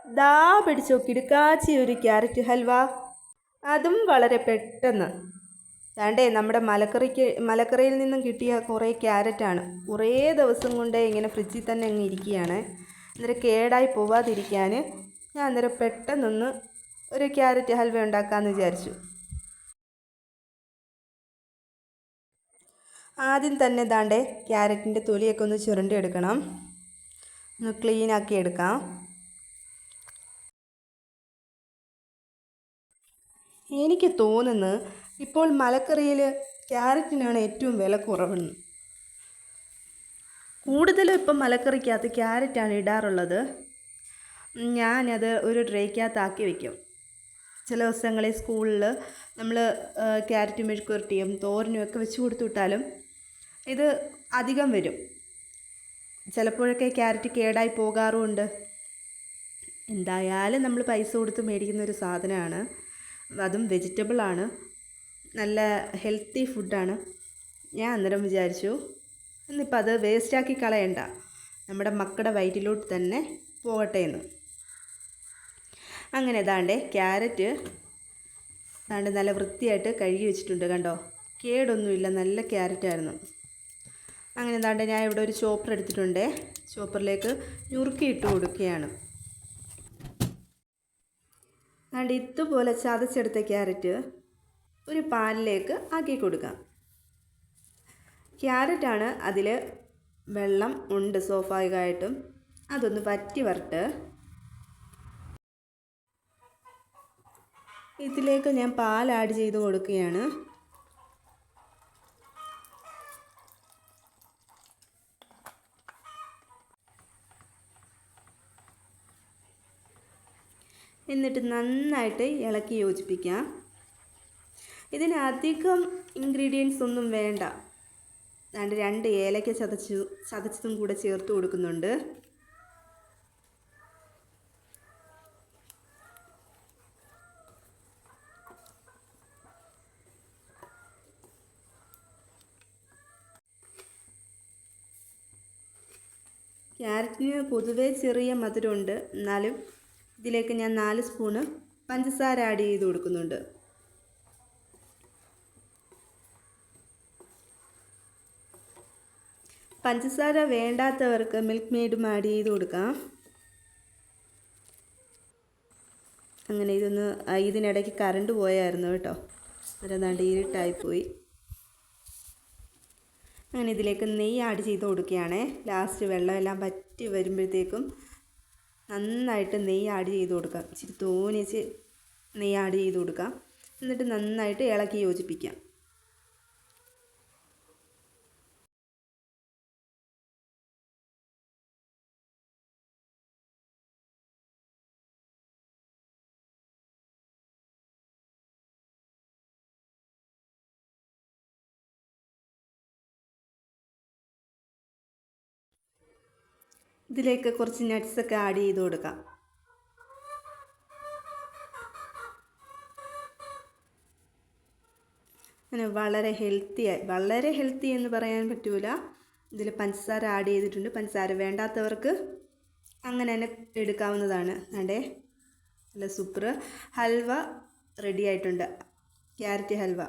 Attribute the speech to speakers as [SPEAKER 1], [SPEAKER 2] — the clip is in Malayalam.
[SPEAKER 1] ദാ പിടിച്ചോ കിടുക്കാച്ചി ഒരു ക്യാരറ്റ് ഹൽവ. അതും വളരെ പെട്ടെന്ന്. വേണ്ടേ, നമ്മുടെ മലക്കറിയിൽ നിന്നും കിട്ടിയ കുറേ ക്യാരറ്റാണ്. കുറേ ദിവസം കൊണ്ട് ഇങ്ങനെ ഫ്രിഡ്ജിൽ തന്നെ അങ്ങ് ഇരിക്കുകയാണ്. അന്നേരം കേടായി പോവാതിരിക്കാൻ ഞാൻ അന്നേരം പെട്ടെന്നൊന്ന് ഒരു ക്യാരറ്റ് ഹൽവ ഉണ്ടാക്കാമെന്ന് വിചാരിച്ചു. ആദ്യം തന്നെ ദാണ്ടേ ക്യാരറ്റിൻ്റെ തൊലിയൊക്കെ ഒന്ന് ചുരണ്ടി എടുക്കണം. ഒന്ന് ക്ലീനാക്കി എടുക്കാം. എനിക്ക് തോന്നുന്നു ഇപ്പോൾ മലക്കറിയിൽ ക്യാരറ്റിനാണ് ഏറ്റവും വില കുറവെന്ന്. കൂടുതലും ഇപ്പം മലക്കറിക്കകത്ത് ക്യാരറ്റാണ് ഇടാറുള്ളത്. ഞാനത് ഒരു ട്രേക്കകത്താക്കി വയ്ക്കും. ചില ദിവസങ്ങളിൽ സ്കൂളിൽ നമ്മൾ ക്യാരറ്റ് മെഴുക്കുവരട്ടിയും തോരനും ഒക്കെ വെച്ച് കൊടുത്തു വിട്ടാലും ഇത് അധികം വരും. ചിലപ്പോഴൊക്കെ ക്യാരറ്റ് കേടായി പോകാറുമുണ്ട്. എന്തായാലും നമ്മൾ പൈസ കൊടുത്ത് മേടിക്കുന്ന ഒരു സാധനമാണ്, അതും വെജിറ്റബിളാണ്, നല്ല ഹെൽത്തി ഫുഡാണ്. ഞാൻ അന്നേരം വിചാരിച്ചു ഇന്നിപ്പോൾ അത് വേസ്റ്റാക്കി കളയണ്ട, നമ്മുടെ മക്കളുടെ വയറ്റിലോട്ട് തന്നെ പോകട്ടെ എന്ന്. അങ്ങനെ ദാണ്ടേ ക്യാരറ്റ് ദാണ്ട് നല്ല വൃത്തിയായിട്ട് കഴുകി വെച്ചിട്ടുണ്ട്. കണ്ടോ, കേടൊന്നുമില്ല, നല്ല ക്യാരറ്റായിരുന്നു. അങ്ങനെ ദാണ്ടേ ഞാൻ ഇവിടെ ഒരു ചോപ്പർ എടുത്തിട്ടുണ്ട്. ചോപ്പറിലേക്ക് ഞുറുക്കിയിട്ട് കൊടുക്കുകയാണ്. ദാണ്ട് ഇതുപോലെ ചതച്ചെടുത്ത ക്യാരറ്റ് ഒരു പാനിലേക്ക് ആക്കി കൊടുക്കാം. ക്യാരറ്റാണ്, അതിൽ വെള്ളം ഉണ്ട് സ്വാഭാവികമായിട്ടും. അതൊന്ന് വറ്റി വരട്ട്. ഇതിലേക്ക് ഞാൻ പാൽ ആഡ് ചെയ്ത് കൊടുക്കുകയാണ്. എന്നിട്ട് നന്നായിട്ട് ഇളക്കി യോജിപ്പിക്കാം. ഇതിന് അധികം ഇൻഗ്രീഡിയൻസ് ഒന്നും വേണ്ട. അതുകൊണ്ട് 2 ഏലക്ക ചതച്ചതും കൂടെ ചേർത്ത് കൊടുക്കുന്നുണ്ട്. ക്യാരറ്റിന് പൊതുവേ ചെറിയ മധുരമുണ്ട്, എന്നാലും ഇതിലേക്ക് ഞാൻ 4 സ്പൂണ് പഞ്ചസാര ആഡ് ചെയ്ത് കൊടുക്കുന്നുണ്ട്. പഞ്ചസാര വേണ്ടാത്തവർക്ക് മിൽക്ക് മെയ്ഡും ആഡ് ചെയ്ത് കൊടുക്കാം. അങ്ങനെ ഇതിനിടയ്ക്ക് കറണ്ട് പോയായിരുന്നു കേട്ടോ, അതാണ്ട് ഇരുട്ടായിപ്പോയി. അങ്ങനെ ഇതിലേക്ക് നെയ്യ് ആഡ് ചെയ്ത് കൊടുക്കുകയാണ്. ലാസ്റ്റ് വെള്ളമെല്ലാം വറ്റി വരുമ്പോഴത്തേക്കും നന്നായിട്ട് നെയ്യ് ആഡ് ചെയ്ത് കൊടുക്കാം. ഇച്ചിരി തോന്നിച്ച് നെയ്യ് ആഡ് ചെയ്ത് കൊടുക്കാം. എന്നിട്ട് നന്നായിട്ട് ഇളക്കി യോജിപ്പിക്കാം. ഇതിലേക്ക് കുറച്ച് നട്ട്സൊക്കെ ആഡ് ചെയ്ത് കൊടുക്കാം. അങ്ങനെ വളരെ ഹെൽത്തി എന്ന് പറയാൻ പറ്റൂല. ഇതിൽ പഞ്ചസാര ആഡ് ചെയ്തിട്ടുണ്ട്. പഞ്ചസാര വേണ്ടാത്തവർക്ക് അങ്ങനെ തന്നെ എടുക്കാവുന്നതാണ്. അതെ, നല്ല സൂപ്പർ ഹൽവ റെഡി ആയിട്ടുണ്ട്, ക്യാരറ്റ് ഹൽവ.